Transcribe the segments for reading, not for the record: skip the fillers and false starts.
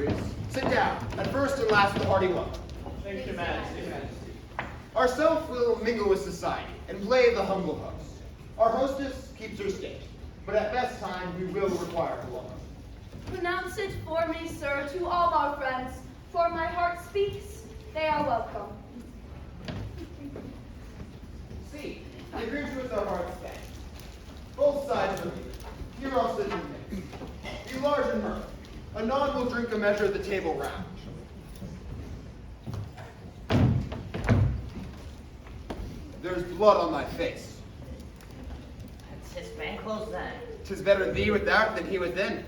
luxuries. Sit down, and first and last, the hearty welcome. Thank you, Majesty. Ourself will mingle with society and play the humble host. Our hostess keeps her state, but at best time we will require her welcome. Pronounce it for me, sir, to all our friends, for my heart speaks, they are welcome. See, the agreement with our hearts stand. Both sides are here. Here I'll sit in the midst. Be large and mirth. Anon we'll drink a measure at the table round. There's blood on thy face. Tis Banquo's then. 'Tis better thee without than he within.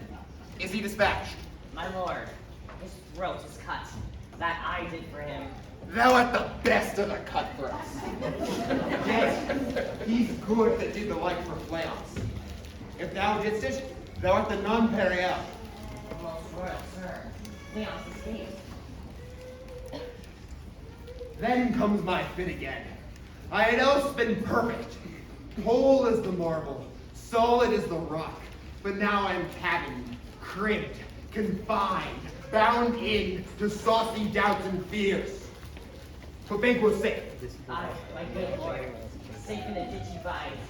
Is he dispatched? My lord, his throat is cut. That I did for him. Thou art the best of the cutthroats. Yet, he's good that did the like for flails. If thou didst it, thou art the non-periel. Most royal sir, Leon's escape. Then comes my fit again. I had else been perfect, whole as the marble, solid as the rock, but now I am cabined, cribbed, confined, bound in to saucy doubts and fears. For Banquo's sake. I, my good lord, safe in the ditch he bides,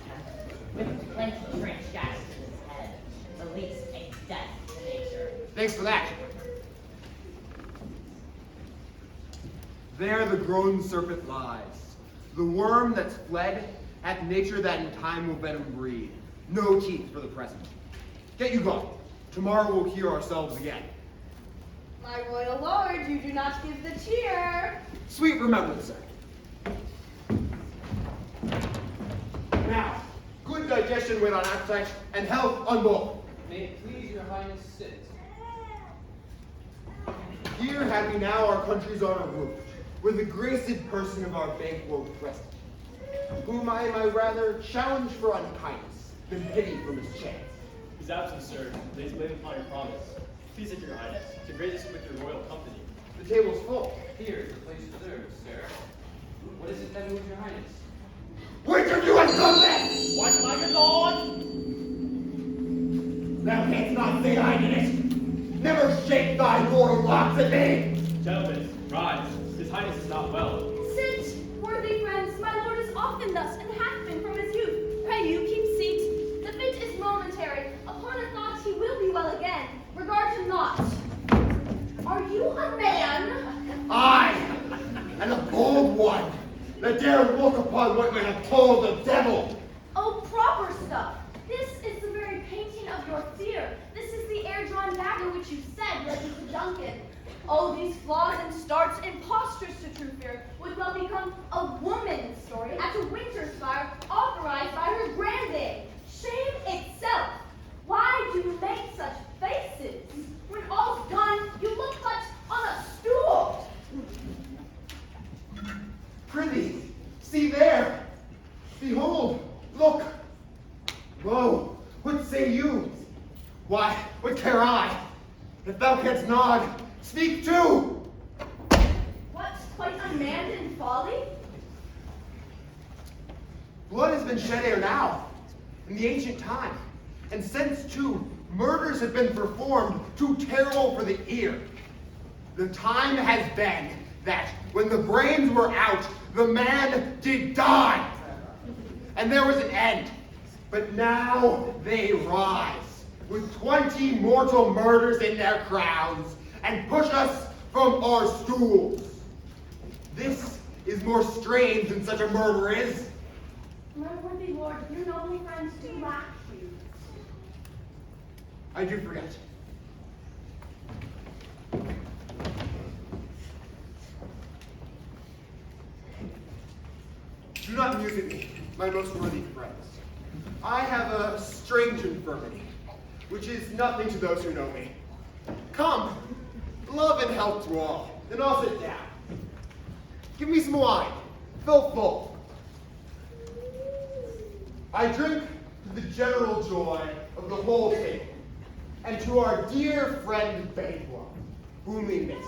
with plenty trench gashed in his head, the least a death to nature. Thanks for that. There the grown serpent lies. The worm that's fled hath nature that in time will venom breed. No teeth for the present. Get you gone. Tomorrow we'll hear ourselves again. My royal lord, you do not give the cheer. Sweet remembrance, sir. Now, good digestion wait on appetite, and health on both. May it please your highness sit. Here have we now our country's honor root, with the graced person of our Banquo present, whom I might rather challenge for unkindness than pity for mischance. His absence, sir, lays blame upon your promise. Please, if your highness, to grace us with your royal company. The table's full. Here is the place reserved, sir. What is it that moves your highness? Which of you has done this? What, my good lord? Thou canst not say I did it. Never shake thy royal locks at me. Gentlemen, rise. His highness is not well. Sit, worthy friends, my lord is often thus, and hath been from his youth. Pray you, keep seat. The fit is momentary. Upon a thought he will be well again. Regard him not. Are you a man? I, and a bold one, that dare look upon what may have told the devil. Oh, proper stuff. This is the very painting of your fear. This is the air-drawn dagger which you said led you to Duncan. Oh, these flaws and starts, impostures to true fear, would well become a woman's story at a winter's fire authorized by her granddame. Shame itself. Why do you make such faces? When all's done, you look but on a stool. Prithee, see there. Behold, look. Lo, what say you? Why, what care I? If thou canst nod, speak too. What, quite unmanned in folly? Blood has been shed ere now, in the ancient time, and since too, murders have been performed too terrible for the ear. The time has been that when the brains were out, the man did die, and there was an end. But now they rise, with 20 mortal murders in their crowns, and push us from our stools. This is more strange than such a murder is. My worthy lord, your noble friends do lack you. I do forget. Do not muse at me, my most worthy friends. I have a strange infirmity, which is nothing to those who know me. Come, love and health to all, then I'll sit down. Give me some wine, fill full. I drink to the general joy of the whole table, and to our dear friend Banquo, whom we miss.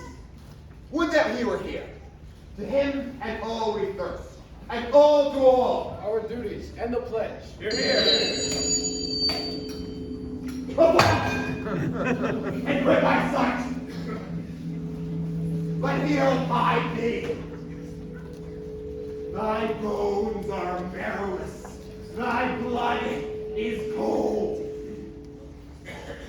Would that he were here. To him and all we thirst, and all to all. Our duties and the pledge. Hear, hear. And quit my sight. let the earth hide thee. Thy bones are marrowless, thy blood is cold.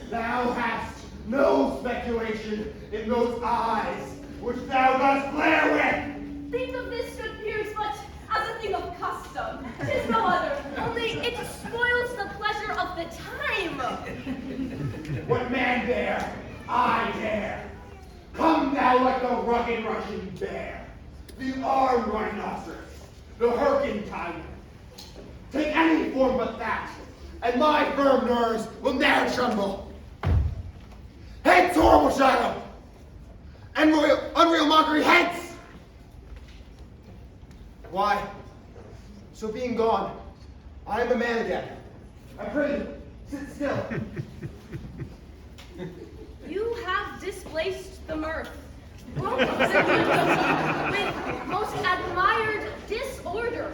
Thou hast no speculation in those eyes which thou dost glare with. Think of this, good peers, but as a thing of custom. 'Tis no other, only it spoils the pleasure of the time. What man dare, I dare. Come thou like the rugged Russian bear, the armed rhinoceros, the Hyrcan tiger. Take any form but that, and my firm nerves will ne'er tremble. Hence, horrible shadow, and unreal mockery, hence! Why, so being gone, I am a man again. I pray you, sit still. You have displaced the mirth. Broke with most admired disorder.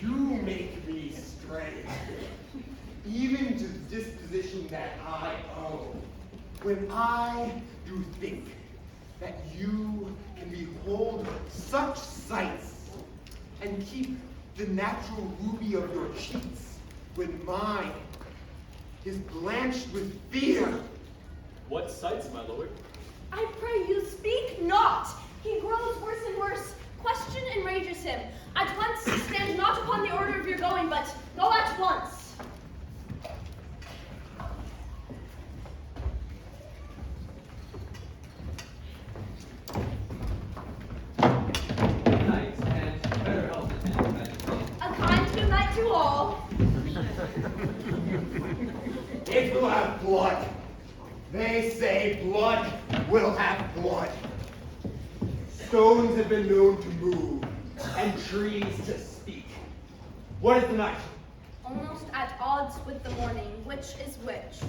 You make me stray, even to the disposition that I owe, when I do think that you can behold such sights and keep the natural ruby of your cheeks when mine is blanched with fear. What sights, my lord? I pray you speak not. He grows worse and worse. Question enrages him. At once stand not upon the order of your going, but go at once. Good night, and better health and majesty. A kind good night to all. It will have blood. They say blood will have blood. Stones have been known to move, and trees to speak. What is the night? Almost at odds with the morning. Which is which?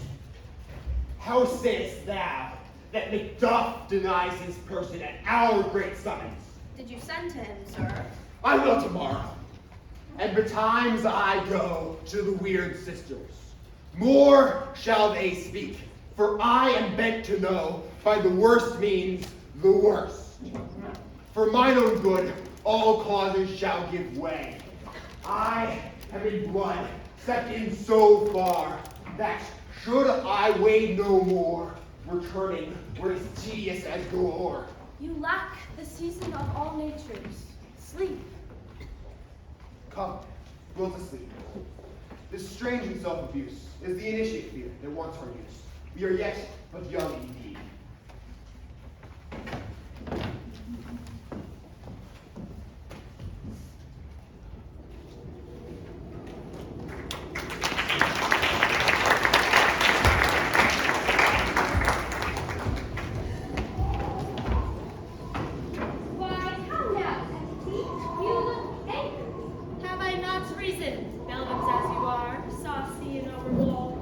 How sayest thou that Macbeth denies his person at our great summons? Did you send him, sir? I will tomorrow. And betimes I go to the weird sisters. More shall they speak, for I am bent to know by the worst means the worst. For mine own good, all causes shall give way. I have in blood stepped in so far that should I wade no more, returning were as tedious as gore. You lack the season of all natures. Sleep. Come, go to sleep. This strange and self-abuse is the initiate fear that wants our use. We are yet but young indeed. Why, come now, you look angry. Have I not reason, Belgians as you are, saucy and overbold?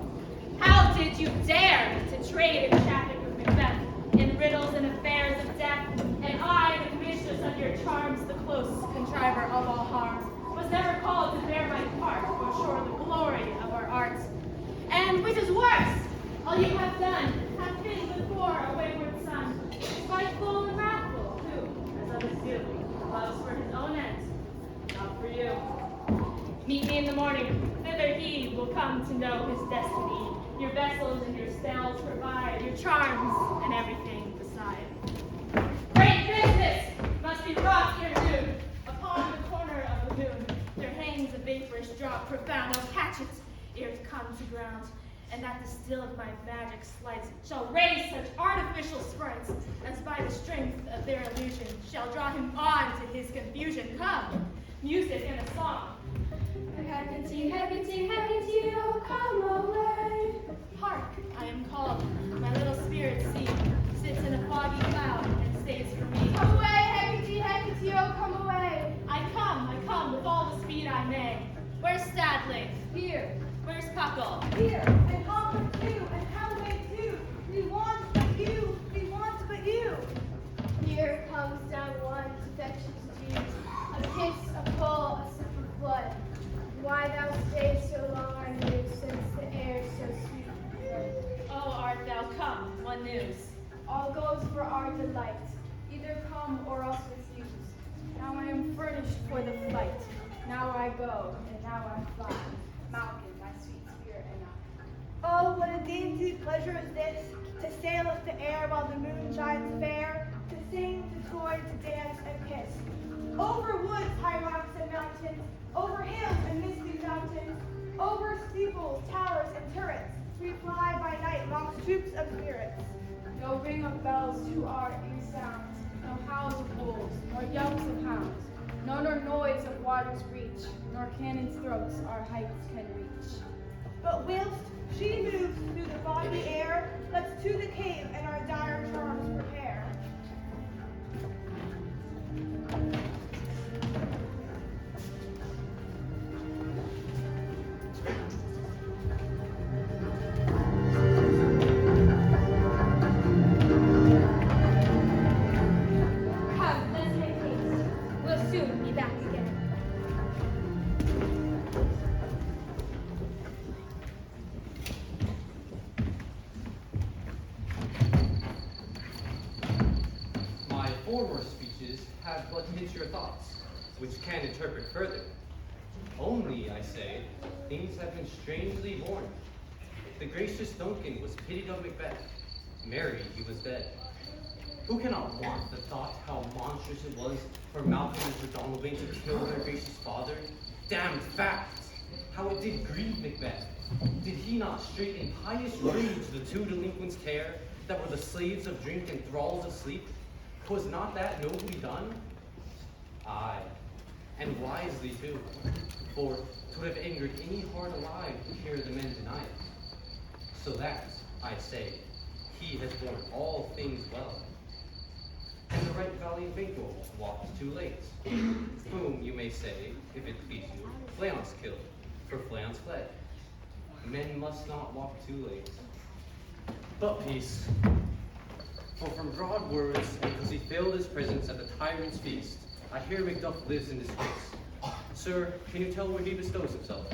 How did you dare to trade and traffic with Macbeth in riddles and affairs of death? And I, the mistress of your charms, the close contriver of all harms, was never called to bear my part or shore the glory of our arts. And which is worse, all you have done, have been before a wayward son, spiteful and wrathful, who, as others do, loves for his own ends, not for you. Meet me in the morning. Thither he will come to know his destiny. Your vessels and your spells provide, your charms and everything beside. Great business must be wrought ere noon. Upon the corner of the moon, there hangs a vaporish drop profound. I'll catch it ere it come to ground. And that distilled my magic slice shall raise such artificial sprites as by the strength of their illusion shall draw him on to his confusion. Come, music and a song. Hecate, Hecate, Hecate, oh come away. Hark, I am called. My little spirit sits in a foggy cloud and stays for me. Come away, Hecate, Hecate, oh come away. I come with all the speed I may. Where's Stadling? Here, Where's Puckle? here, and Hopper too, and Halloway too. We want but you, we want but you. Here comes down one to fetch his dues, a kiss, a pull, a sip of blood. Why thou stayest so long I knew, since the air so sweet. Oh, art thou come? What news? all goes for our delight. Either come or else refuse. Now I am furnished for the fight. Now I go, and now I fly. Malkin, my sweet spirit, and I. Oh, what a dainty pleasure is this, to sail up the air while the moon shines fair, to sing, to toy, to dance and kiss. Over woods, high rocks and mountains, over hills and misty mountains, over steeples, towers, and turrets, we fly by night amongst troops of spirits. No ring of bells to our ear sounds, no howls of wolves, nor yelps of hounds, nor noise of waters reach, nor cannon's throats our heights can reach. But whilst she moves through the foggy air, let's to the cave and our dire charms prepare. Come, let's make haste. We'll soon be back again. My former speeches have but hit your thoughts, which can interpret further. Only, I say, things have been strangely born. The gracious Duncan was pitied of Macbeth. Married, he was dead. Who cannot want the thought how monstrous it was for Malcolm and Sir Donalbain to kill their gracious father? Damned fact! How it did grieve Macbeth. Did he not straight in pious rage the two delinquents tear, that were the slaves of drink and thralls of sleep? Was not that nobly done? Aye, and wisely too, for 'twould have angered any heart alive to hear the men deny it. So that, I say, he has borne all things well. And the right valiant Banquo walked too late, whom you may say, if it please you, Fleance killed, for Fleance fled. Men must not walk too late. But peace. For from broad words, and because he failed his presence at the tyrant's feast, I hear Macduff lives in disgrace. Sir, can you tell where he bestows himself?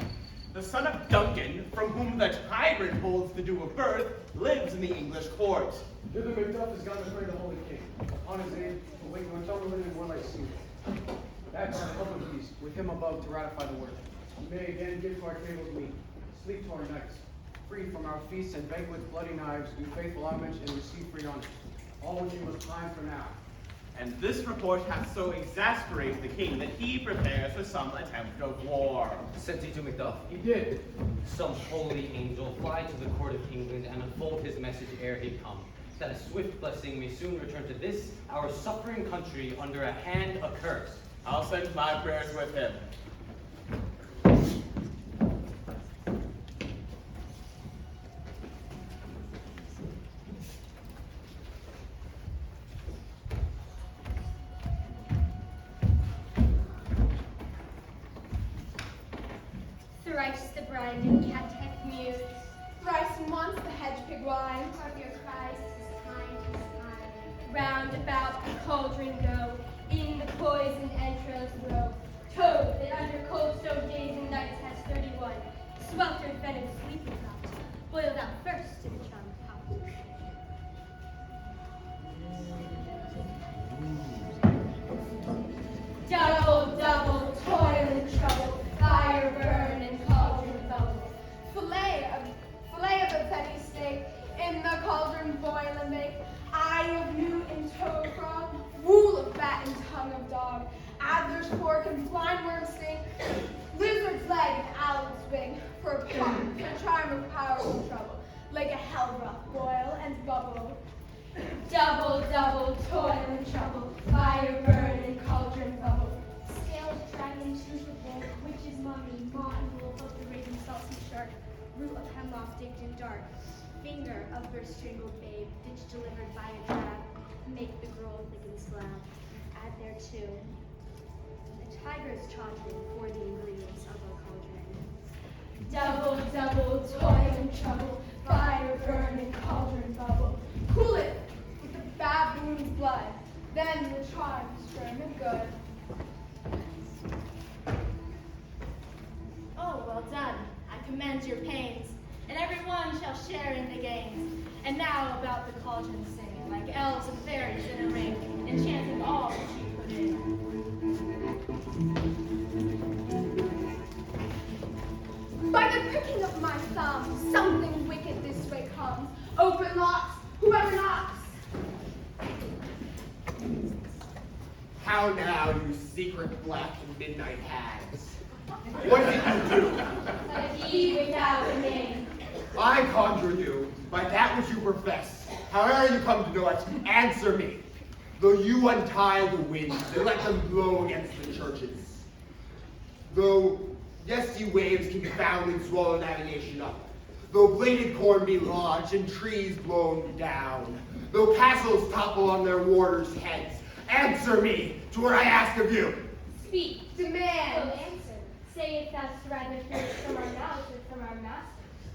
The son of Duncan, from whom the tyrant holds the due of birth, lives in the English court. Thither Macduff has gone to pray the Holy King. Upon his aid, will wake Northumberland and warlike Seaman. Back on the open peace, with him above to ratify the word. We may again give to our tables meat, sleep to our nights, free from our feasts and banquets, bloody knives, do faithful homage, and receive free honor. All which we must time for now. And this report hath so exasperated the king that he prepares for some attempt of war. Sent he to Macduff. He did. Some holy angel fly to the court of England and unfold his message ere he come, that a swift blessing may soon return to this, our suffering country, under a hand accursed. I'll send my prayers with him. Thrice the brand and cat mews. Thrice and once the hedge pig whines. Courtier cries, "'Tis time, 'tis time." Round about the cauldron go, in the poison entrails row. Toad that under cold stove days and nights has 31, sweltered venom sleeping hot, boiled out first in the charmed pot. Double, double, toil and trouble, fire burn and cauldron bubble. Fillet of a petty steak, in the cauldron boil and make. Eye of newt and toe frog, wool of bat and tongue of dog. Adder's pork and blind worm sting, lizard's leg and owl's wing. For a pot, for charm of powerful trouble, like a hell broth boil and bubble. Double, double, toil and trouble, fire burn and cauldron bubble. Scaled dragon, tooth of wolf, witch's mummy, maw and wolf of the raven, salty shark, root of hemlock digged in dark, finger of birth strangled babe, ditch delivered by a drag, make the girl thick and slab. Add thereto a tiger's children for the ingredients of a cauldron. Double, double, toil and trouble, fire burn and cauldron bubble. Cool it with the baboon's blood, then the charms firm and good. Oh, well done. I commend your pains, and every one shall share in the gains. And now, about the cauldron singing, like elves and fairies in a ring, enchanting all that she put in. By the pricking of my thumb, something wicked this way comes. Open locks, whoever knocks. How now, you secret black and midnight hags? What did you do? A deed without a name. I conjure you by that which you profess. However you come to know it, answer me. Though you untie the winds and let them blow against the churches. Though yes, ye waves can found and swallow navigation up. Though bladed corn be lodged and trees blown down. Though castles topple on their warders' heads. Answer me to what I ask of you. Speak. Demand. Oh, answer. Say if thou'st rather hear it from our mouths or from our master.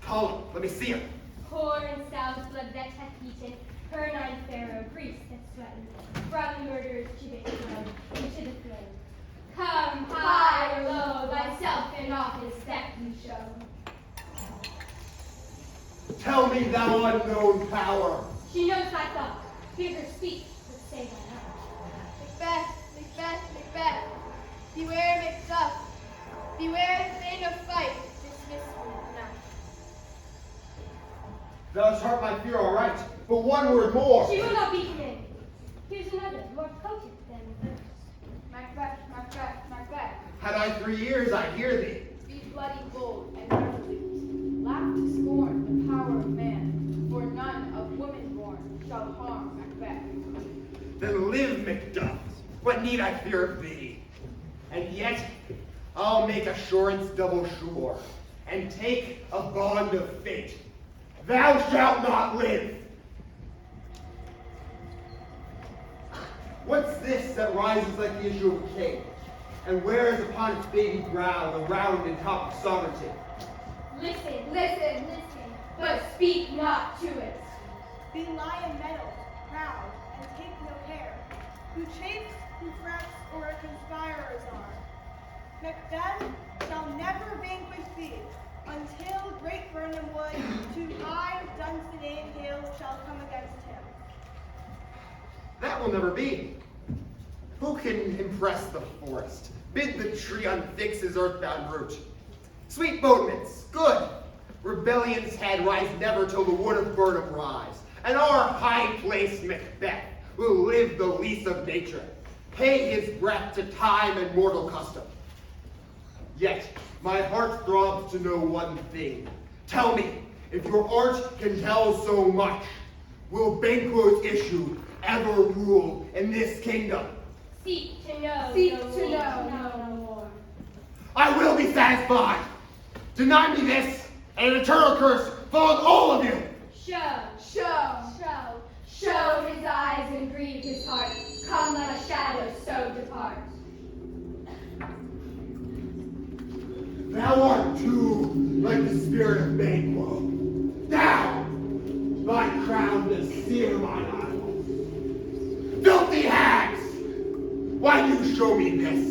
Call him. Let me see him. Poor and stout blood that hath eaten, her nine Pharaoh, Greece hath sweaten, from the murderer's gibbet thrown into the flame. Come high or low, thyself in office that you show. Tell me, thou unknown power. She knows thy thought. Hear her speak, but say thy not. Macbeth, Macbeth, Macbeth. Beware Macduff. Beware the thing of fight. Dismiss me not. Thou art my fear, all right, but one word more. She will not be commanded. Here's another, more potent than the first. Macbeth, Macbeth, Macbeth. Had I 3 years, I'd hear thee. Be bloody bold and resolute. Laugh to scorn the power of man, for none of woman born shall harm Macbeth. Then live, Macduff. What need I fear of thee? And yet, I'll make assurance double sure, and take a bond of fate. Thou shalt not live. What's this that rises like the issue of a king, and wears upon its baby brow the round and top of sovereignty? Listen, Listen, but speak not to it. Be lion mettled, proud, and take no care. Who chafes, who frets, or a conspirer's are. Macbeth shall never vanquish thee, until great Birnam Wood to eye of Dunsinane Hill shall come against him. That will never be. Who can impress the forest? Bid the tree unfix his earthbound root. Sweet boatmans, good. Rebellion's head rise never till the wood of Burnham rise. And our high-placed Macbeth will live the lease of nature, pay his breath to time and mortal custom. Yet my heart throbs to know one thing. Tell me, if your art can tell so much, will Banquo's issue ever rule in this kingdom? Seek to know. Seek no to more, know no more. I will be satisfied. Deny me this, and an eternal curse fall on all of you. Show. show. Show his eyes and grieve his heart. Come, let a shadow so depart. Thou art too like the spirit of Banquo. Thou, thy crown does sear mine eyeballs. Filthy hags! Why do you show me this?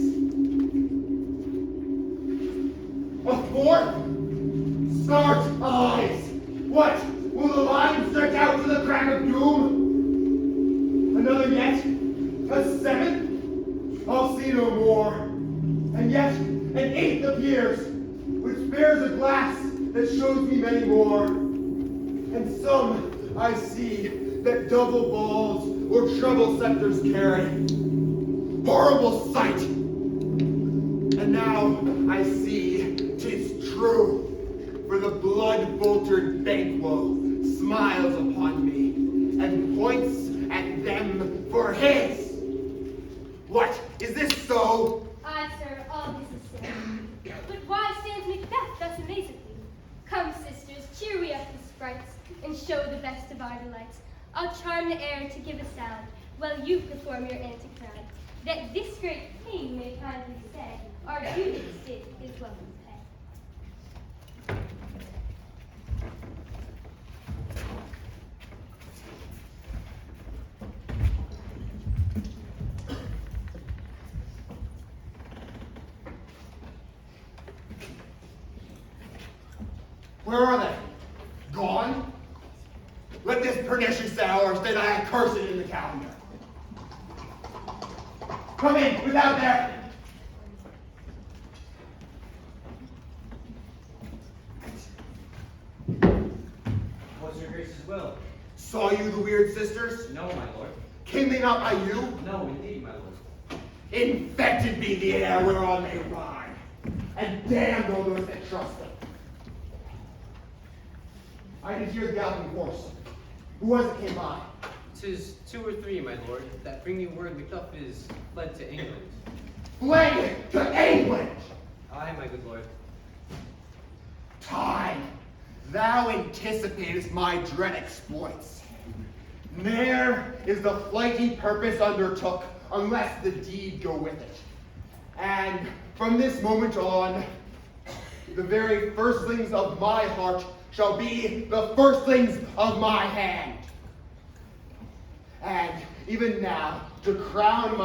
A fourth? Stark eyes! What? Will the line stretch out to the crack of doom? Another yet? A seventh? I'll see no more. And yet, an eighth appears, which bears a glass that shows me many more. And some I see that double balls or treble scepters carry. Horrible sight! And now I see 'tis true, for the blood-boltered Banquo smiles upon me and points at them for his. What? Is this so? Aye, sir, all this is so. But why stands Macbeth thus amazingly? Come, sisters, cheer we up his sprites, and show the best of our delights. I'll charm the air to give a sound, while you perform your antic round, that this great king may kindly say, our duties did his welcome pay. Where are they? Gone? Let this pernicious hours that I had cursed it in the calendar. Come in, without there. What's your grace's will? Saw you the weird sisters? No, my lord. Came they not by you? No, indeed, my lord. Infected be the air whereon they ride, and damned all those that trust them. I did hear the galloping horse. Who was it came by? 'Tis 2 or 3, my lord, that bring you word Macbeth is fled to England. Fled to England! Aye, my good lord. Time, thou anticipatest my dread exploits. Ne'er is the flighty purpose undertook, unless the deed go with it. And from this moment on, the very firstlings of my heart shall be the firstlings of my hand. And even now, to crown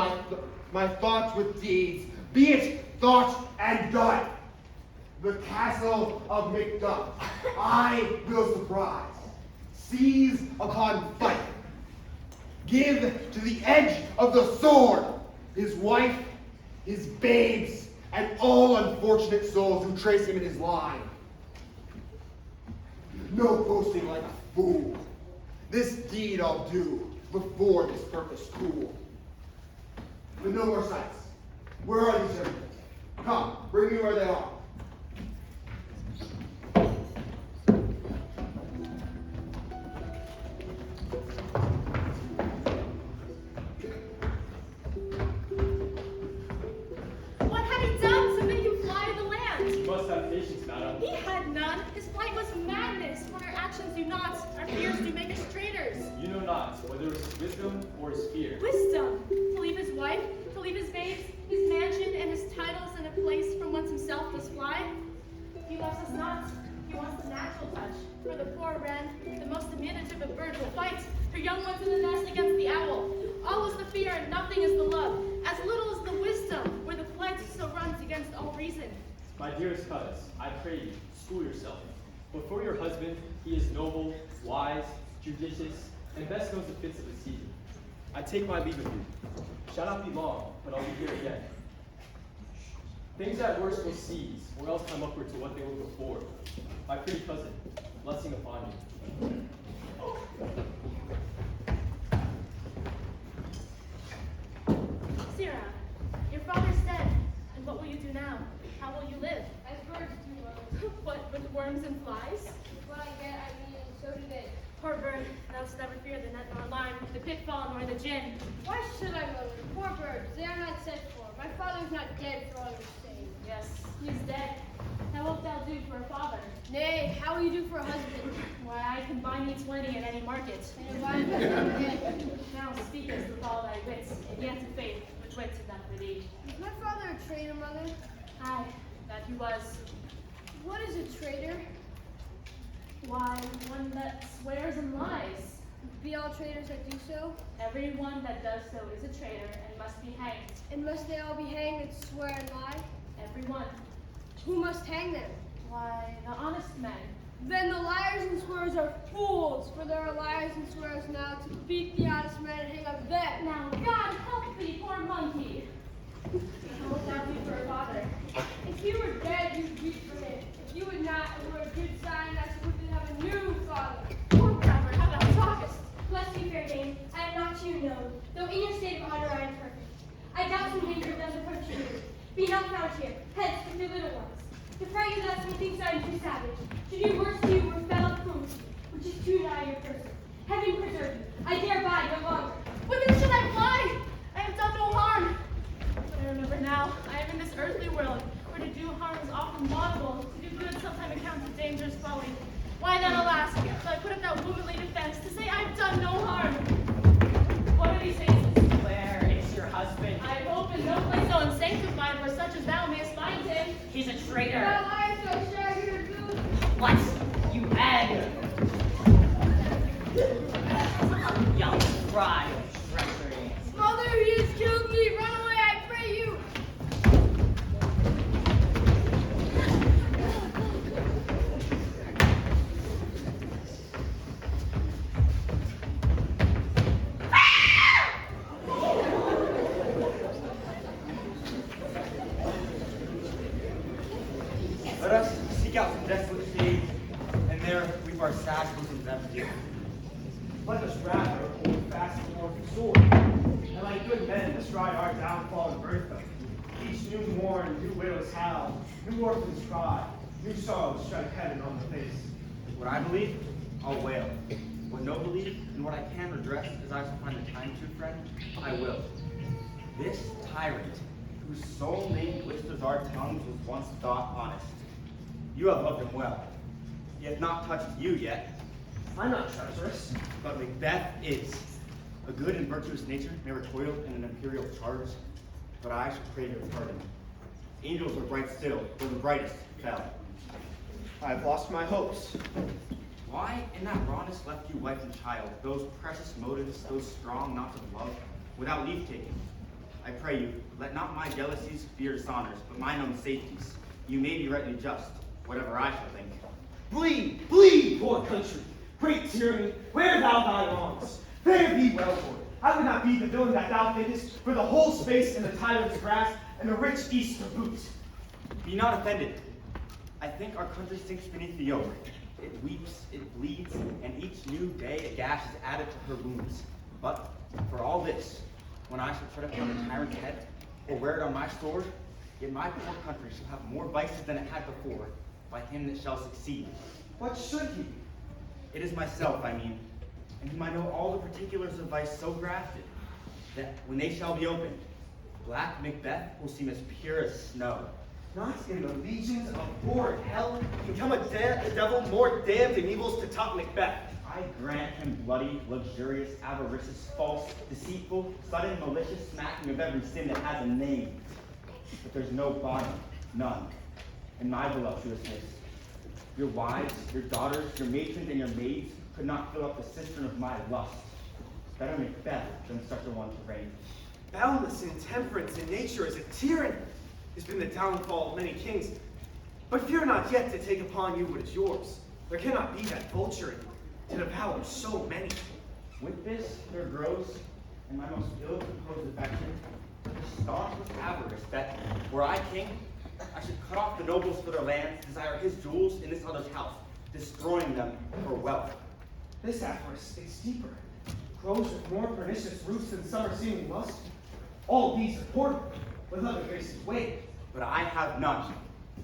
my thoughts with deeds, be it thought and done, the castle of Macbeth I will surprise, seize upon fight, give to the edge of the sword his wife, his babes, and all unfortunate souls who trace him in his line. No boasting like a fool. This deed I'll do before this purpose cool. But no more sights. Where are these gentlemen? Come, bring me where they are. What had he done to make him fly the land? You must have patience, madam. He had none. His flight was madness, for our actions do not, our fears do make us traitors. You know not whether it is wisdom or his fear. Wisdom, to leave his wife, to leave his babes, his mansion, and his titles in a place from whence himself does fly. He loves us not. He wants the natural touch. For the poor wren, the most diminutive of birds, will fight her young ones in the nest against the owl. All is the fear, and nothing is the love. As little is the wisdom, where the flight so runs against all reason. My dearest cuz, I pray you, school yourself. Before your husband, he is noble, wise, judicious, and best knows the fits of the season. I take my leave of you. Shall not be long, but I'll be here again. Things at worst will cease, or else come upward to what they were before. My pretty cousin, blessing upon you. Sirrah, your father's dead, and what will you do now? How will you live? As birds do, mother. What, with worms and flies? What I get, I mean, and so do they. Poor bird, thou'st never fear the net nor lime, the pitfall nor the gin. Why should I, mother? Poor birds, they are not sent for. My father's not dead for all your saying. Yes, he is dead. How wilt thou do for a father? Nay, how will you do for a husband? Why, I can buy me 20 at any market. And if I am dead, Now speakest with all thy wits, and yet to faith, which wits enough for thee. is my father a traitor, mother? Aye, that he was. What is a traitor? Why, one that swears and lies. Be all traitors that do so? Everyone that does so is a traitor and must be hanged. And must they all be hanged that swear and lie? Everyone. Who must hang them? Why, the honest men. Then the liars and swearers are fools, for there are liars and swearers now to beat the honest men and hang up them. Now, God help thee, poor monkey. How wilt thou do for a father? If you were dead, you'd weep for him. If you would not, it were a good sign that you would have a new father. Poor brother, how thou talkest. Bless you, fair dame. I am not to you known, though in your state of honor I am perfect. I doubt some danger of them approaching you. Be not found here, hence with your little ones. To fright you thus, methinks I am too savage. To do worse to you were fell cruelty, which is too nigh your person. Heaven preserve you. I dare bide no longer. Whither should I fly? I have done no harm. But I remember now, I am in this earthly world, where to do harm is often laudable, to do good sometimes accounts of dangerous folly. Why then, alas, shall I put up that womanly defense to say I've done no harm? What are these faces? Where is your husband? I hope in no place so unsanctified where such as thou mayest find him. He's a traitor. Thou lies, thou shaggy or goose. What? You egg! Young fry of treachery. Mother, he has killed me. Run away, I pray you. cast the orphan sword. And like good men bestride our downfall and birth them. Each new mourn, new widows howl, new orphans cry, new sorrows strike heaven on the face. What I believe, I'll wail. What no believe, and what I can redress, as I shall find the time to, friend, I will. This tyrant, whose sole name blisters our tongues, was once thought honest. You have loved him well. He hath not touched you yet. I'm not treacherous. But Macbeth is. A good and virtuous nature never toiled in an imperial charge, but I shall crave your pardon. Angels were bright still, though the brightest fell. I have lost my hopes. Why in that rawness left you wife and child, those precious motives, those strong knots of love, without leave taking? I pray you, let not my jealousies fear dishonors, but mine own safeties. You may be rightly just, whatever I shall think. Bleed, bleed, poor country, great tyranny, wear thou thy wrongs. Fare thee well, Lord. I would not be the villain that thou thinkest, for the whole space in the tyrant's grasp, and the rich east to boot. Be not offended. I think our country sinks beneath the yoke. It weeps, it bleeds, and each new day a gash is added to her wounds. But for all this, when I shall tread upon the tyrant's head, or wear it on my sword, yet my poor country shall have more vices than it had before, by him that shall succeed. What should he? It is myself, I mean, and whom I know all the particulars of vice so grafted, that when they shall be opened, black Macbeth will seem as pure as snow. Not in the legions of horrid hell can come a devil more damned in evils to top Macbeth. I grant him bloody, luxurious, avaricious, false, deceitful, sudden, malicious smacking of every sin that has a name. But there's no body, none, in my voluptuousness. Your wives, your daughters, your matrons, and your maids could not fill up the cistern of my lust. Better Macbeth than such a one to reign. Boundless intemperance in nature as a tyranny has been the downfall of many kings. But fear not yet to take upon you what is yours. There cannot be that vulture in you to devour so many. With this there grows, in my most ill-composed affection, a staunch avarice that, were I king, I should cut off the nobles for their lands, desire his jewels in this other's house, destroying them for wealth. This avarice is deeper, grows with more pernicious roots than summer seeming lust. All these are portable, with other graces weighed. But I have none.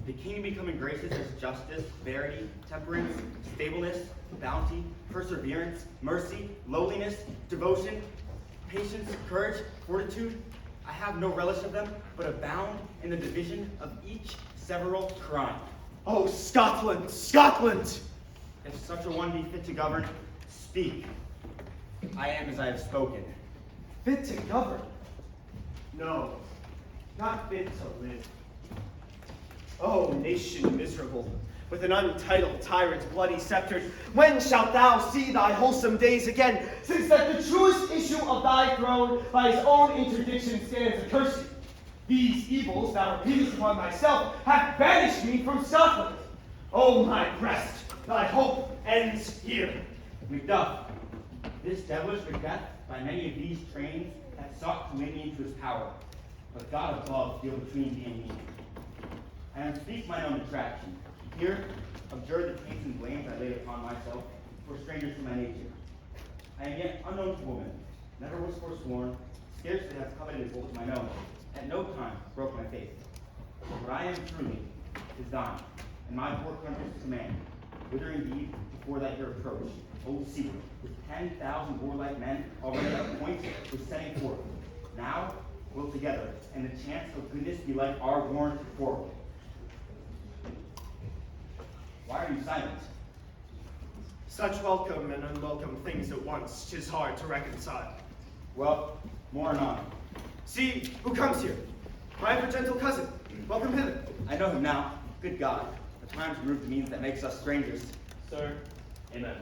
The king becoming graces as justice, verity, temperance, stableness, bounty, perseverance, mercy, lowliness, devotion, patience, courage, fortitude. I have no relish of them, but abound in the division of each several crime. Oh, Scotland, Scotland! If such a one be fit to govern, speak. I am as I have spoken. Fit to govern? No, not fit to live. Oh, nation miserable, with an untitled tyrant bloody sceptered, when shalt thou see thy wholesome days again, since that the truest issue of thy throne by his own interdiction stands accursed? These evils thou repeatest upon thyself have banished me from Scotland. Oh, my breast, thy hope ends here. Macduff, this devilish Macbeth, by many of these trains, hath sought to win me into his power. But God above deal between thee and me. I unspeak mine own attraction. Here, abjure the taints and blames I laid upon myself, for strangers to my nature. I am yet unknown to woman, never was forsworn, scarcely have coveted what was mine own, at no time broke my faith. What I am truly is thine, and my poor country's command, whither indeed before thy here approach, old Secret, with 10,000 warlike men already at point, was setting forth. Now, we'll together, and the chance of goodness be like our warrant forward. Why are you silent? Such welcome and unwelcome things at once, 'tis hard to reconcile. Well, more anon. See, who comes here? My ever gentle cousin. Welcome hither. I know him now. Good God, the times removed means that makes us strangers. Sir, amen.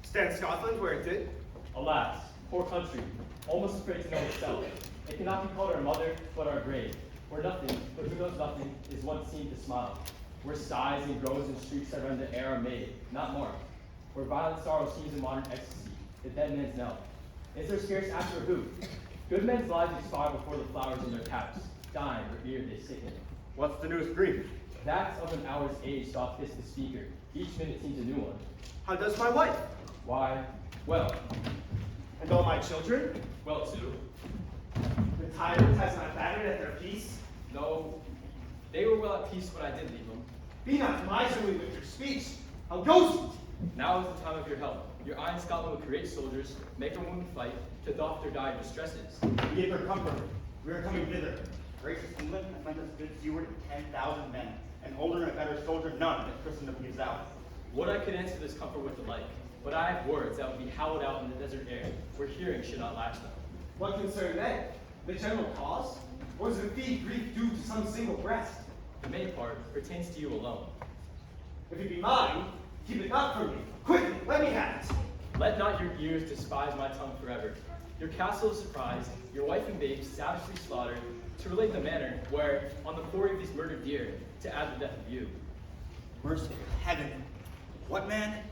Stand Scotland where it did. Alas, poor country, almost afraid to know itself. It cannot be called our mother, but our grave. Where nothing, but who knows nothing, is once seen to smile. Where sighs and groans and shrieks that rend the air are made, not marked. Where violent sorrow seems a modern ecstasy, the dead man's knell. Is there scarce after who? Good men's lives expire before the flowers in their caps. Dying, revered, they sicken. What's the newest grief? That of an hour's age doth kiss the speaker. Each minute seems a new one. How does my wife? Why, well, And all my children? Well, too. The tyrant has not battered at their peace? No, they were well at peace when I did leave them. Be not miserly with your speech. How goes it? Now is the time of your help. Your eye in Scotland will create soldiers, make a woman fight, to doff their dire distresses. We gave her comfort. We are coming thither. Gracious England has lent us good steward and 10,000 men. An older and a better soldier none that Christendom gives out. Would I could answer this comfort with delight, but I have words that would be howled out in the desert air, where hearing should not latch them. What concern then? The general cause? Or is it indeed grief due to some single breast? The main part pertains to you alone. If it be mine, keep it not from me. Quickly, let me have it. Let not your ears despise my tongue forever. Your castle is surprised, your wife and babes savagely slaughtered, to relate the manner where, on the quarry of these murdered deer, to add the death of you. Merciful heaven. What man?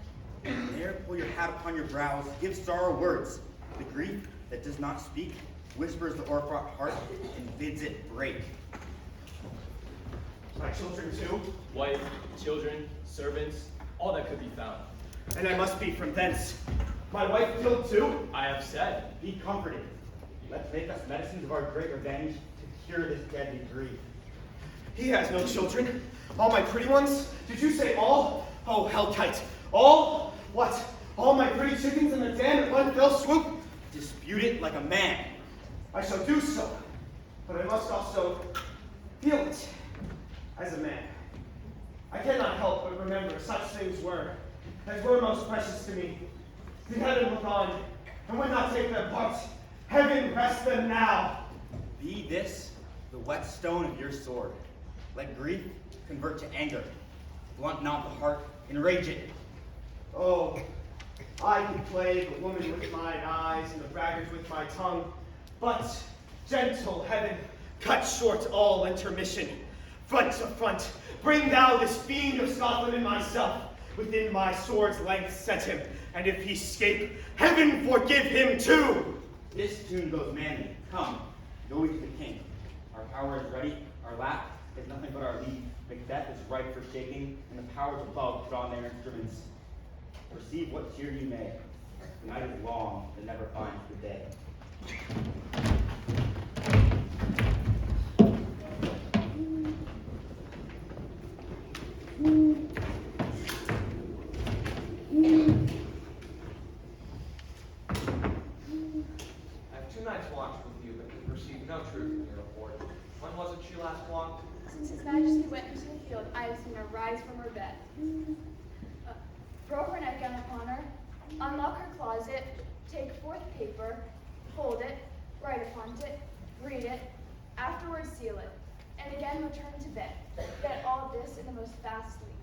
There pull your hat upon your brows, give sorrow words. The grief that does not speak whispers the o'erfraught heart and bids it break. My children too? Wife, children, servants, all that could be found. And I must be from thence. My wife killed too? I have said. Be comforted. Let's make us medicines of our great revenge to cure this deadly grief. He has no children. All my pretty ones? Did you say all? Oh, hellkite. All? What? All my pretty chickens in the den at one fell swoop? Dispute it like a man. I shall do so. But I must also feel it as a man. I cannot help but remember such things were, as were most precious to me. Did heaven look on, and would not take them part? Heaven rest them now. Be this the whetstone of your sword. Let grief convert to anger. Blunt not the heart, enrage it. Oh, I can play the woman with mine eyes and the braggart with my tongue, but, gentle heaven, cut short all intermission. Front to front, bring thou this fiend of Scotland and myself. Within my sword's length set him, and if he scape, heaven forgive him too. This tune goes manly. Come, go we to the king. Our power is ready, our lap is nothing but our lead. Macbeth is ripe for shaking, and the powers above put on their instruments. Perceive what cheer you may. The night is long, that never finds the day. I have 2 nights watched with you, but can perceive no truth in your report. When was it she last walked? Since His Majesty went into the field, I have seen her rise from her bed. Throw her nightgown upon her, unlock her closet, take forth paper, hold it, write upon it, read it, afterwards seal it, and again return to bed. Yet all this in the most fast sleep.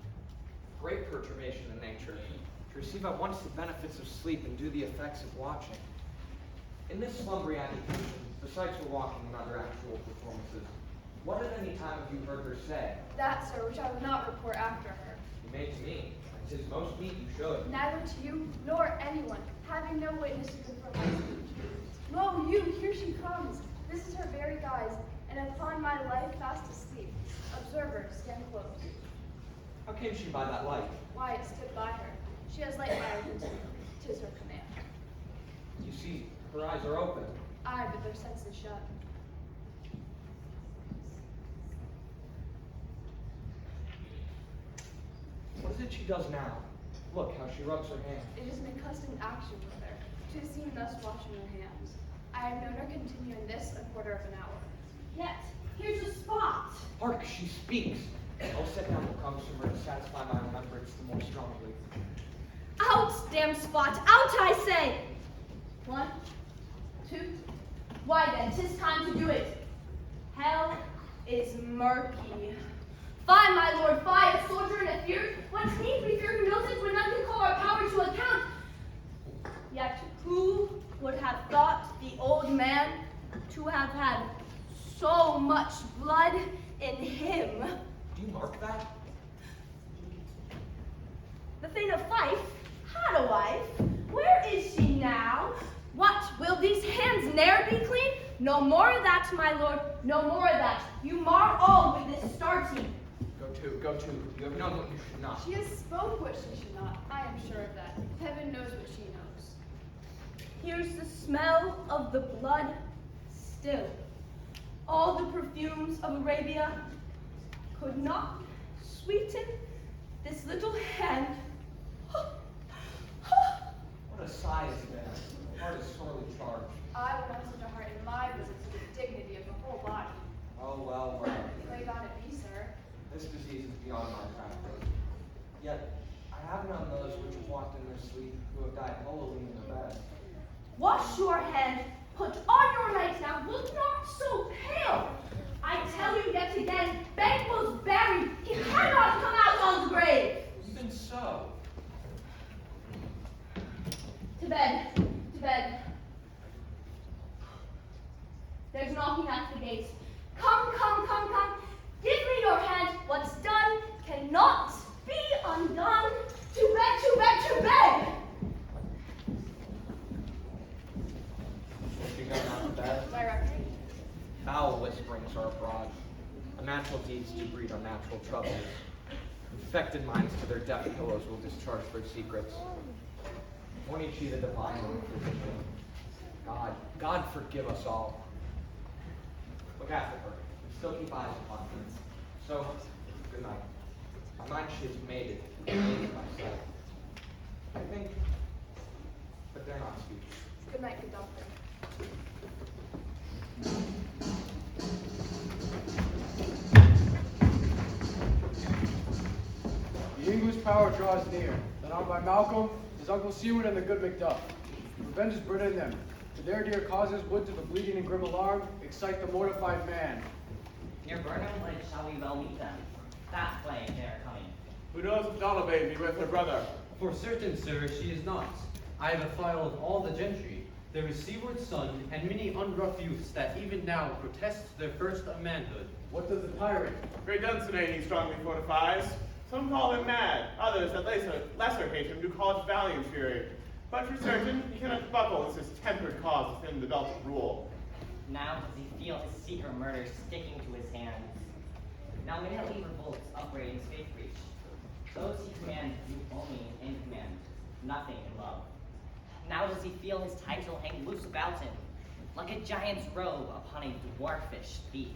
Great perturbation in nature. To receive at once the benefits of sleep and do the effects of watching. In this slumbering agitation, besides her walking and other actual performances, what at any time have you heard her say? That, sir, which I will not report after her. You may to me. It is most meet you should. Neither to you nor anyone, having no witness to confirm my speech. Lo, you, here she comes. This is her very guise, and upon my life fast asleep. Observer, stand close. How came she by that light? Why, it stood by her. She has light by her duty. 'Tis her command. You see, her eyes are open. Aye, but their senses shut. What is it she does now? Look how she rubs her hands. It is an accustomed action with her, to be seen thus washing her hands. I have known her continue in this a quarter of an hour. Yet, here's a spot. Hark, she speaks. Oh, set down what comes from her to satisfy my remembrance the more strongly. Out, damn spot! Out, I say! 1, 2. Why then, 'tis time to do it. Hell is murky. Fie, my lord, fie, a soldier and a fear. What need we fear humility when none can call our power to account? Yet who would have thought the old man to have had so much blood in him? Do you mark that? The Thane of Fife had a wife. Where is she now? What, will these hands ne'er be clean? No more of that, my lord, no more of that. You mar all with this starting. Go to. You have known what you should not. She has spoke what she should not. I am sure of that. Heaven knows what she knows. Here's the smell of the blood still. All the perfumes of Arabia could not sweeten this little hand. What a sigh is there. The heart is sorely charged. I would have such a heart in my visit to the dignity of the whole body. Oh, well, well. Pray God it be, sir. This disease is beyond my practice. Yet, I have known those which have walked in their sleep who have died holily in the bed. Wash your hand, put on your nightgown, look not so pale. I tell you yet again, Banquo's buried. He cannot come out on the grave. Even so. To bed, to bed. There's knocking at the gates. Come, come, come, come. Give me your hand. What's done cannot be undone. To bed, to bed, to bed. Will she go not to bed? My record. Foul whisperings are abroad. Unnatural deeds do breed unnatural troubles. Infected minds to their deaf pillows will discharge their secrets. Only she the divine will physician. God forgive us all. Look after her, and still keep eyes upon her. So, good night. My mind she is mated, mated by sight. I think, but dare not speak. Good night, good doctor. The English power draws near, led on by Malcolm, his uncle Seward, and the good Macduff. Revenge is bred in them. To their dear causes would to the bleeding and grim alarm excite the mortified man. Near Burnham Bridge shall we well meet them. That way they are coming. Who knows if Donovan be with her brother? For certain, sir, she is not. I have a file of all the gentry. There is Seward's son, and many unrough youths that even now protest their first of manhood. What does the tyrant? Great Dunsinane he strongly fortifies. Some call him mad, others that lesser hate him do call it valiant fury. But for certain, he cannot buckle as his tempered cause within the belt of rule. Now does he feel his secret murder sticking to his hands. Now minutely revolts upbraiding faith breach. Those he commands do only in command, nothing in love. Now does he feel his title hang loose about him, like a giant's robe upon a dwarfish thief.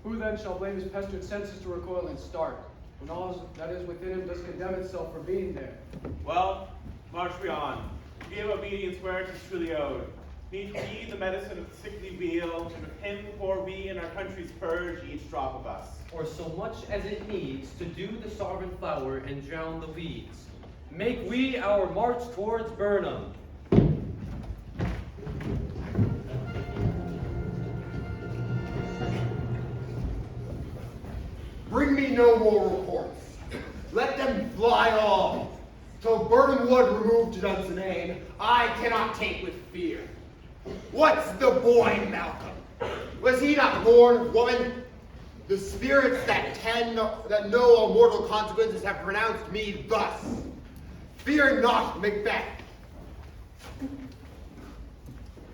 Who then shall blame his pestered senses to recoil and start, when all that is within him does condemn itself for being there? Well, march we on. Give obedience where it is truly owed. Need we the medicine of the sickly weal, and with him pour we in our country's purge each drop of us. Or so much as it needs to do the sovereign flower and drown the weeds. Make we our march towards Burnham. Bring me no more reports. Let them fly all. Till Burnham Wood removed to Dunsinane, I cannot take with fear. What's the boy, Malcolm? Was he not born of woman? The spirits that know all mortal consequences have pronounced me thus. Fear not, Macbeth.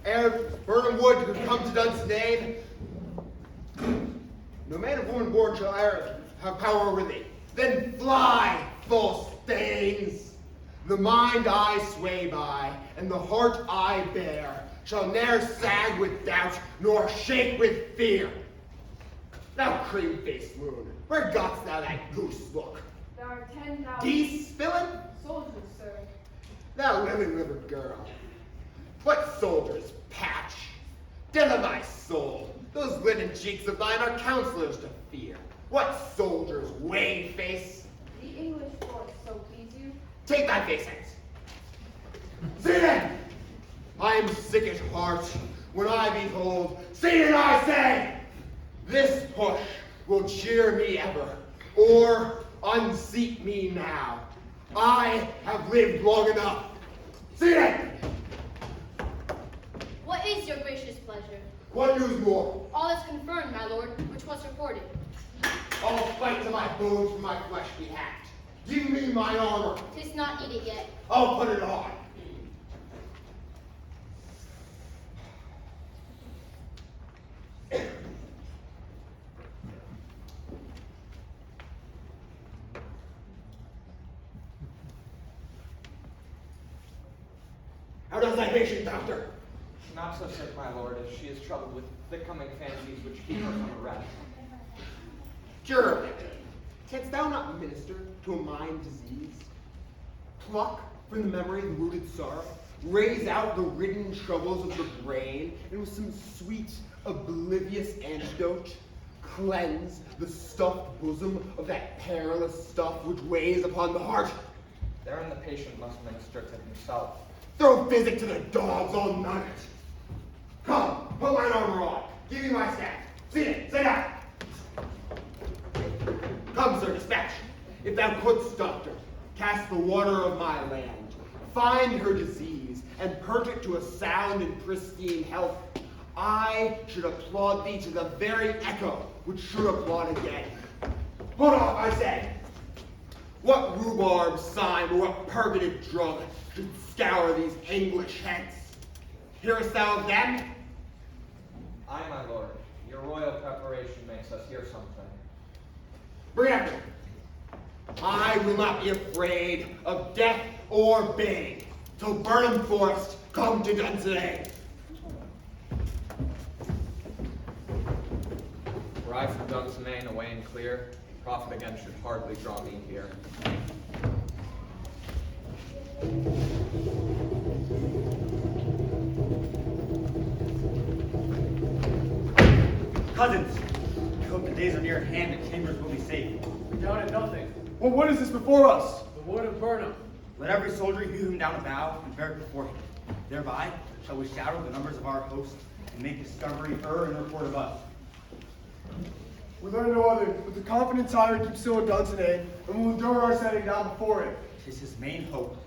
Ere Burnham Wood could come to Dunsinane, no man of woman born shall e'er have power over thee. Then fly, false stains. The mind I sway by, and the heart I bear, shall ne'er sag with doubt, nor shake with fear. Thou cream-faced moon, where got'st thou that goose look? There are 10,000 Geese, villain? soldiers, sir. Thou lily-livered girl. What soldiers, Patch? Death of thy soul, those linen cheeks of thine are counselors to fear. What soldiers, Wayface? The English force so please you. Take thy face hence. See then! I am sick at heart when I behold, see it I say! This push will cheer me ever, or unseat me now. I have lived long enough. See it! What is your gracious pleasure? What news more? All is confirmed, my lord, which was reported. I'll fight till my bones from my flesh be hacked. Give me my armor. 'Tis not needed yet. I'll put it on. How does thy patient, doctor? Not so sick, my lord, as she is troubled with thick-coming fancies which keep her from her rest. Cure her. Canst thou not minister to a mind diseased? Pluck from the memory the rooted sorrow, raise out the ridden troubles of the brain, and with some sweet, oblivious antidote, cleanse the stuffed bosom of that perilous stuff which weighs upon the heart. Therein the patient must minister to himself. Throw physic to the dogs, all none of it. Come, put mine armor on. Give me my staff. Sit down. Come, sir, dispatch. If thou couldst, doctor, cast the water of my land, find her disease, and purge it to a sound and pristine health, I should applaud thee to the very echo which should applaud again. Hold off, I say. What rhubarb cyme or what purgative drug should scour these English heads? Hearest thou of them? Aye, my lord. Your royal preparation makes us hear something. Bring it after me. I will not be afraid of death or bane till Burnham Forest come to Dunsinane. Were I from Dunsinane away and clear, profit again should hardly draw me here. Cousins, I hope the days are near at hand and chambers will be safe. We doubted nothing. Well, what is this before us? The wood of Burnham. Let every soldier hew him down a bough and bear it before him. Thereby shall we shadow the numbers of our host and make discovery in report of us. We learn no other, but the confident tyrant keeps still in Dunsinane, and will endure our setting down before it. 'Tis his main hope,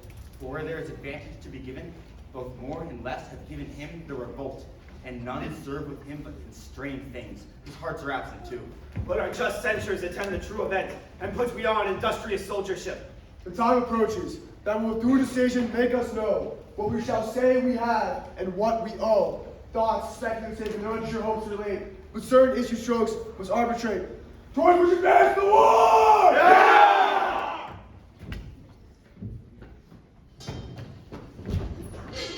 for where there is advantage to be given, both more and less have given him the revolt, and none serve with him but constrain things, whose hearts are absent too. Let our just censures attend the true event, and put we on industrious soldiership. The time approaches, that will through decision make us know what we shall say we have and what we owe. Thoughts, speculative, and unsure hopes relate, but certain issue strokes must arbitrate. Towards which advance the war! Yeah!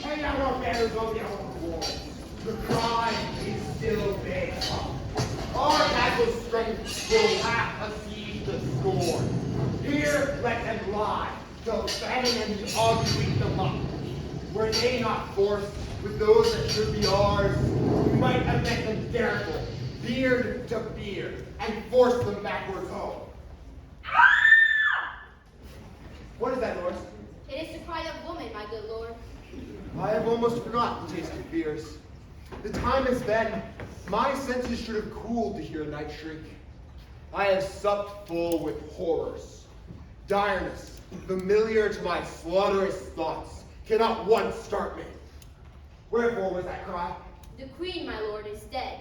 Hang out our banners on the outer walls. The cry is still there. Our battle strength will laugh a siege to scorn. Here let them lie, till famine and the ague sweep them up. Were they not forced with those that should be ours, we might have met them careful, beard to beard, and forced them backwards home. What is that, Norris? It is the cry of woman, my good lord. I have almost forgotten tasted fears. The time has been, my senses should have cooled to hear a night shriek. I have supped full with horrors. Direness, familiar to my slaughterous thoughts, cannot once start me. Wherefore was that cry? The queen, my lord, is dead.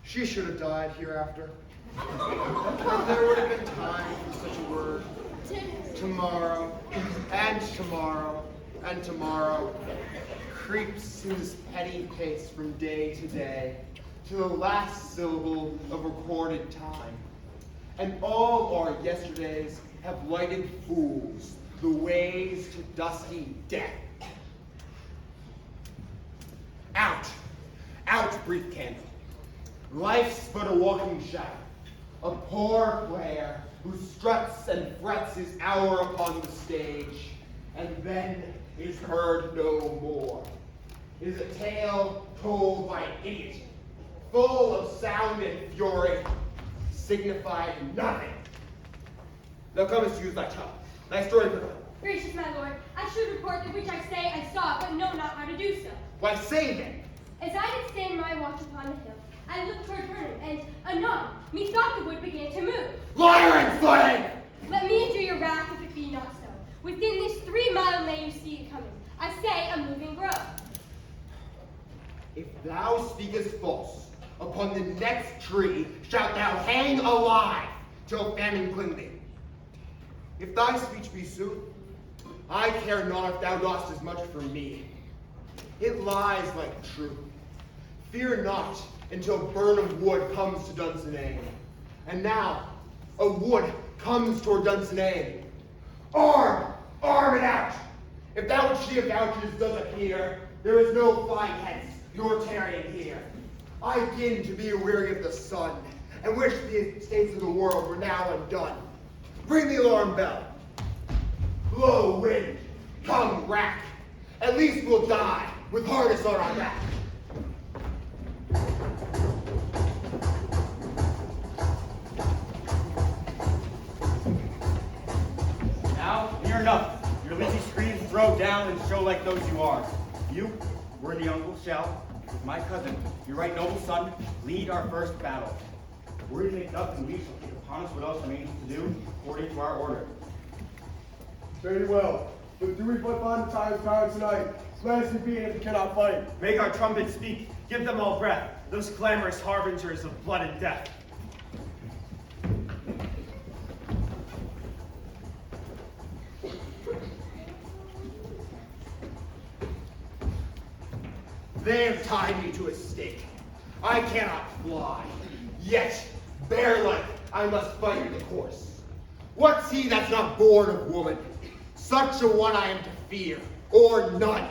She should have died hereafter. There would have been time for such a word. Tomorrow, and tomorrow, and tomorrow creeps in this petty pace from day to day to the last syllable of recorded time. And all our yesterdays have lighted fools the ways to dusty death. Out, out, brief candle. Life's but a walking shadow, a poor player who struts and frets his hour upon the stage, and then is heard no more. It is a tale told by an idiot, full of sound and fury, signifying nothing. Thou comest to use thy tongue. Thy story for them. Gracious my lord, I should report that which I say I saw, but know not how to do so. Why, say then. As I did stand my watch upon the hill, I looked toward Burnham, and anon, methought the wood began to move. Liar and flame! Let me endure your wrath if it be not so. Within this 3 mile may you see it coming. I say a moving grove. If thou speakest false, upon the next tree shalt thou hang alive till famine cling thee. If thy speech be sooth, I care not if thou dost as much for me. It lies like truth. Fear not until Burnham Wood comes to Dunsinane. And now, a wood comes toward Dunsinane. Arm it out. If that which she avouches does appear, there is no flying hence, nor tarrying here. I begin to be weary of the sun, and wish the estates of the world were now undone. Ring the alarm bell. Blow wind, come rack. At least we'll die with harness on our back. Now, near enough. Your lazy screams throw down and show like those you are. You, worthy uncle, shall, with my cousin, your right noble son, lead our first battle. Were to make up, and we shall take upon us what else remains to do, according to our order. Very well. But do we but find the time's power tonight? Let us be if we cannot fight. Make our trumpets speak. Give them all breath. Those clamorous harbingers of blood and death. They have tied me to a stake. I cannot fly. Yet, bear-like, I must fight the course. What's he that's not born of woman? Such a one I am to fear, or none.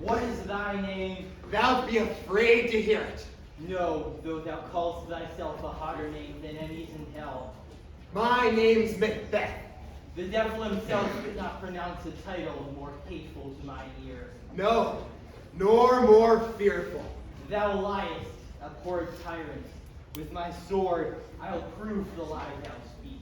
What is thy name? Thou be afraid to hear it. No, though thou callest thyself a hotter name than enemies in hell. My name's Macbeth. The devil himself could not pronounce a title more hateful to mine ear. No, nor more fearful. Thou liest, abhorred tyrant. With my sword, I'll prove the lie thou speak.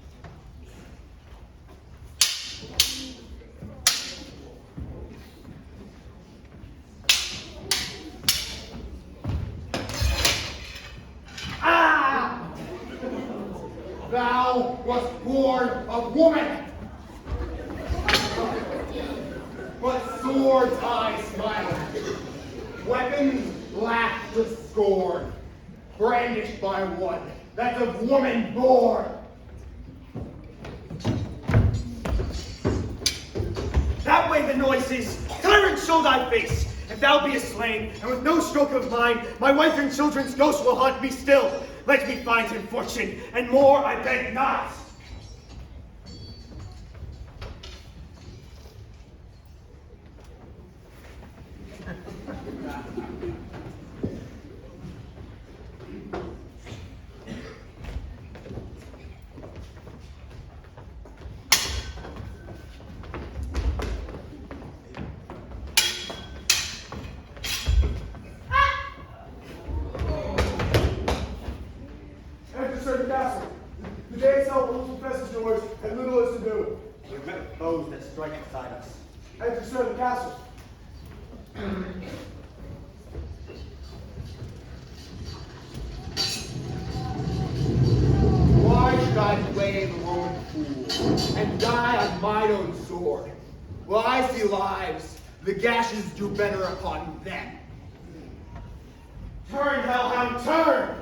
Ah! Thou wast born of woman. But swords I smile at. Weapons laugh to scorn. Brandished by one that's of woman born. That way the noise is. Tyrant, show thy face. If thou be a slain, and with no stroke of mine, my wife and children's ghosts will haunt me still. Let me find him fortune, and more I beg not. Enter certain castle. The day itself will confess yours, and little is to do. We've met with foes that strike beside us. Enter certain castle. Why should I play the Roman fool and die on mine own sword? Well, I see lives, the gashes do better upon them. Turn, hellhound, turn!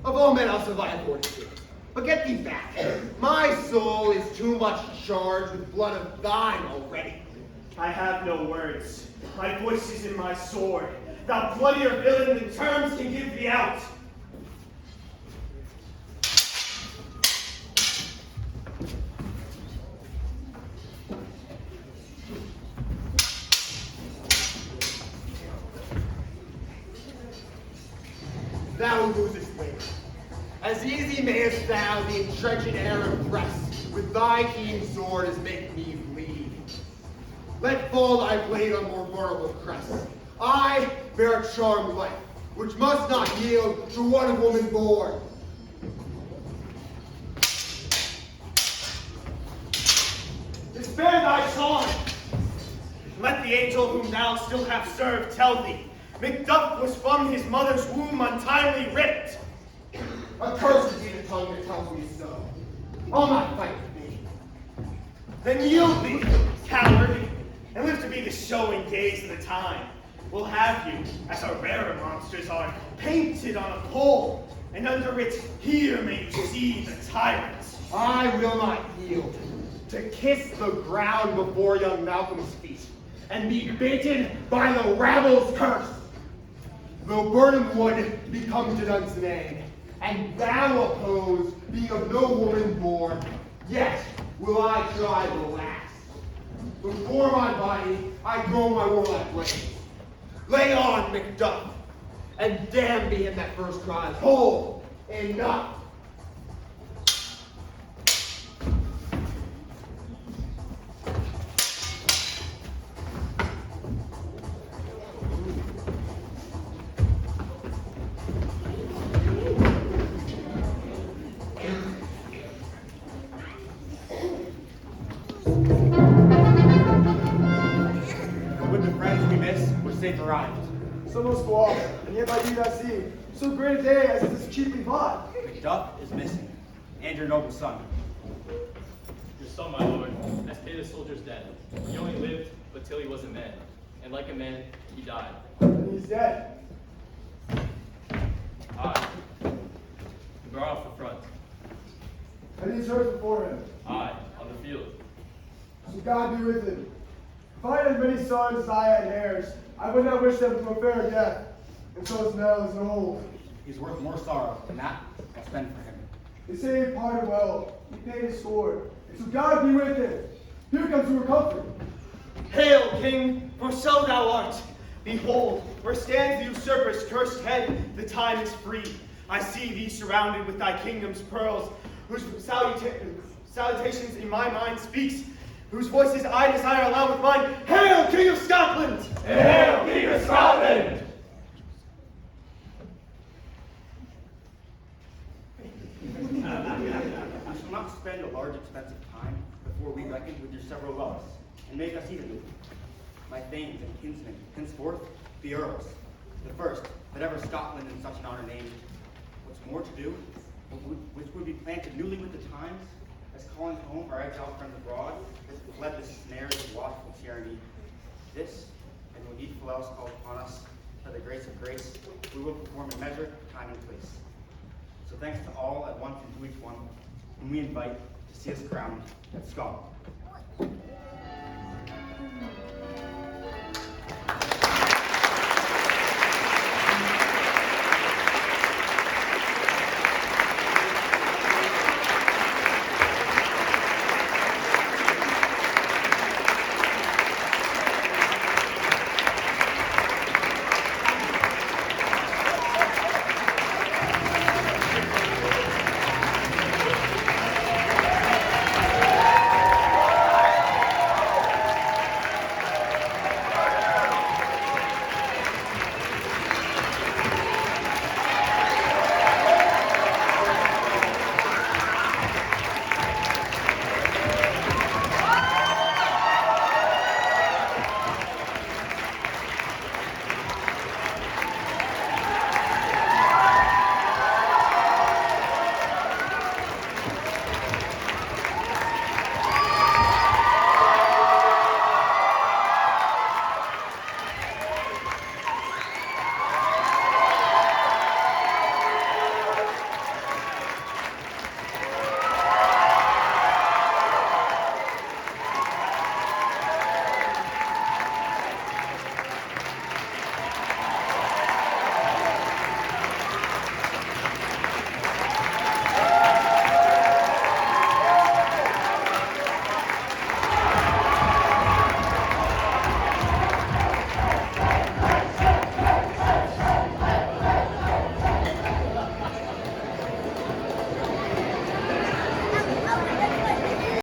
Of all men I'll survive fortitude. But get thee back. My soul is too much charged with blood of thine already. I have no words. My voice is in my sword. Thou bloodier villain than terms can give thee out. Thou losest weight. As easy mayest thou the entrenching air impress with thy keen sword as make me bleed. Let fall thy blade on more vulnerable crest. I bear a charmed life, which must not yield to one woman born. Spare thy song! Let the angel whom thou still hast served tell thee, Macduff was from his mother's womb untimely ripped. Accursed be the tongue that tells me so. I'll not fight with thee. Then yield thee, coward, and live to be the show and gaze of the time. We'll have you, as our rarer monsters are, painted on a pole, and under it, here may you see the tyrants. I will not yield to kiss the ground before young Malcolm's feet, and be baited by the rabble's curse. Though Burnham would become to Dunsinane, and thou oppose, being of no woman born, yet will I try the last. Before my body, I go my warlike ways. Lay on, Macduff, and damn be him that first cries, hold, enough. With the friends we miss, we're safe arrived. Some must go off, and yet by you that see, so great a day as it is cheaply bought. Macduff is missing, and your noble son. Your son, my lord, has paid a soldier's debt. He only lived but till he was a man, and like a man, he died. And he's dead. Aye. He brought off the front. And he's hurt before him. Aye, on the field. So God be with him. If I had as many sons as I had heirs, I would not wish them to a fair death. And so as now is old. He's worth more sorrow than that I'll spend for him. They say he parted well. He paid his sword. And so God be with him. Here comes your comfort. Hail, King, for so thou art. Behold, where stands the usurper's cursed head, the time is free. I see thee surrounded with thy kingdom's pearls, whose salutations in my mind speaks, whose voices I desire aloud with mine. Hail, King of Scotland! Hail, King of Scotland! We shall not spend a large expense of time before we reckon with your several loves, and make us even with you. My thanes and kinsmen henceforth be earls, the first that ever Scotland in such an honor named. What's more to do, which would be planted newly with the times, as calling home our exiled friends abroad, that fled the snares of watchful tyranny. This, and when needful else called upon us, by the grace of grace, we will perform in measure, time, and place. So thanks to all at once and to each one, whom we invite to see us crowned at Scotland.